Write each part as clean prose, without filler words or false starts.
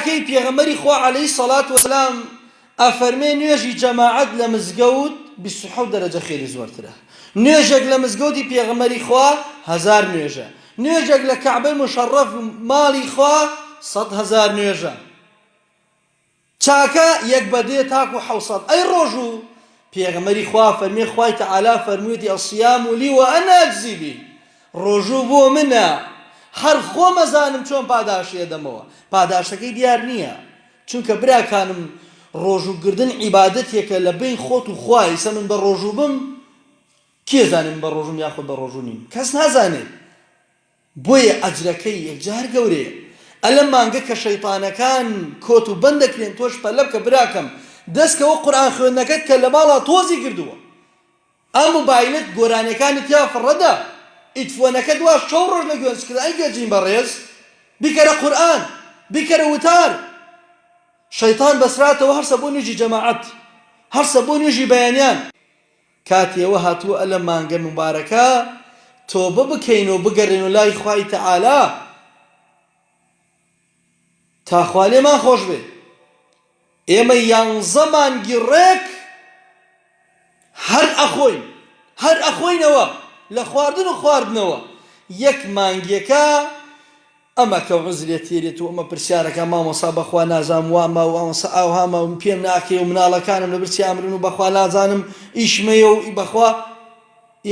براکەی پێغەمبەری خوا عەلەیهی سەڵات وەسەلام ئەفەرمێ نوێژی جەماعەت لە مزگەوت 27 دەرەجە خێری زۆرترە. نوێژێک لە مزگەوتی پێغەمبەری خوا 1000 نوێژە. نوێژێک لە کەعبەی مشەڕەف ماڵی خوا 100,000 نوێژە. چاکە یەک بەدێ تاکو 700. ئەی ڕۆژوو پێغەمبەری خوا فەرمێ خوای تەعالا فەرموویەتی ئەسیام لی و ئەنا ئەجزی بی. ڕۆژوو بۆ منە، هەر خۆم ئەزانم چۆن پاداشی ئەدەمەوە. پاداشەکەی دیار نییە، چونکە براکانم ڕۆژووگردن عیبادەتێکە لە بین خۆت و خوای. سە من بە ڕۆژوو بم، کێ زانم بە ڕۆژوم یاخود بە ڕۆژوو نیم؟ کەس نازانێت. بۆیە ئەجرەکەی یەکجار گەورەیە. ئەلەم مانگە کە شەیطانەکان کۆت و بەند دەکرێن تۆش پەلە بکە براکەم، دەستکەوە قورئان خوێندنەکەت کە لە باڵا تۆزی کردووە. ئەم مۆبایلت گۆرانیەکانت یا فڕەدا، ئیتفۆنەکەت وا شەو ڕۆژ لە گوێنج کرد. ئەی گەجین بەڕێز بیکەرە قورئان، بیکەرە وتار. شەیطان بەسراتەوە هەرسە بۆ نوێژی جەماعەت، هەرسە بۆ نوێژی بەیانیان. کاتێوە هاتووە ئەلە مانگە مبارەکە تۆبە بکەین و بگەڕێن و لای خوای تەعالا تا خوا لێمان خۆش بێ. ئێمە 11 مانگی ڕێک هەر ئەخۆینەوە لە خواردن و خواردنەوە. یەک مانگیەکە ئەمە کە عوزرێت تێرێت و ئەمە پرسیارەکە مامۆسا بەخوا نازانم وامە و ئەوەسە ئاوهامە و پێم ناکەی و مناڵەکانم لە برسی ئامرن و بەخوا نازانم ئیشمەیە و بەخوا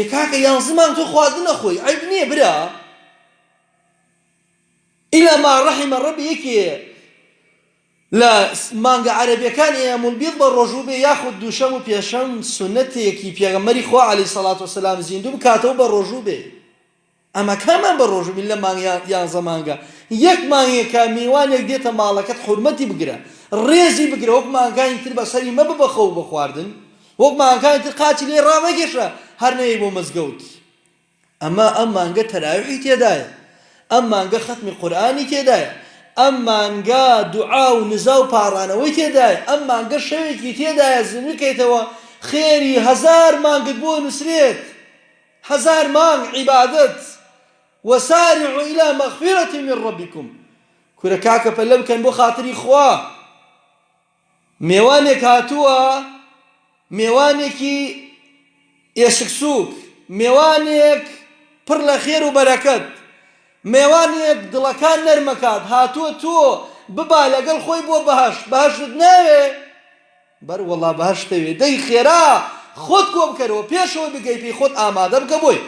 یەکاکە 11 مانگ تۆ خواردن نەخۆی. عیب نییە برا، ئیلا ما ڕەحیمە ڕەبی یەکێ لە مانگە عەرەبیەکان ئەیامولبیض بە ڕۆژوو بێ یاخود دووشەم و پێشەم سونەتێکی پێغەمبەری خوا عەلەیهی سەڵات وەسەلام زیندوو بکاتەوە بە ڕۆژوو بێ. ئەمە کامان بە ڕۆژوو بین لە مانگ 11 مانگە. یەک مانگێکە میوانێک دێتە ماڵەکەت حورمەتی بگرە، ڕێزی بگرە، وەک مانگانی تر بەسەری مەبە بەخەو بە خواردن، وەک مانگانی تر قاچی لێ ڕامەگێشە هەر نەیە بۆ مزگەوت. ئەمە ئەم مانگە تەراویحی تێدایە، ئەم مانگە ختمی قورئانی تێدایە، ئەم مانگە دوعا و نزا و پاڕانەوەی تێدایە، ئەم مانگە شەوێکی تێدایە زین بکەیتەوە خێری 1000 مانگت بۆ نووسرێت. 1000 مانگ عیبادەت. وسارعوا إلى مغفرة من ربكم. کورە کاکە پەلە بکەن بۆ خاتری خوا. میوانێک هاتووە، میوانێکی ئێشکسووک، میوانێک پڕ لە خێر و بەرەکەت، میوانێک دڵەکان نەرمەکات، هاتووە تۆ ببا لەگەڵ خۆی بۆ بەهەشت. بەهەشتت ناوێ؟ بەر وەڵا بەهەشتەوێ. دەی خێرا خۆت کۆ بکەرەوە، پێشەوە بگەی پێی خۆت ئامادە بکە بۆی.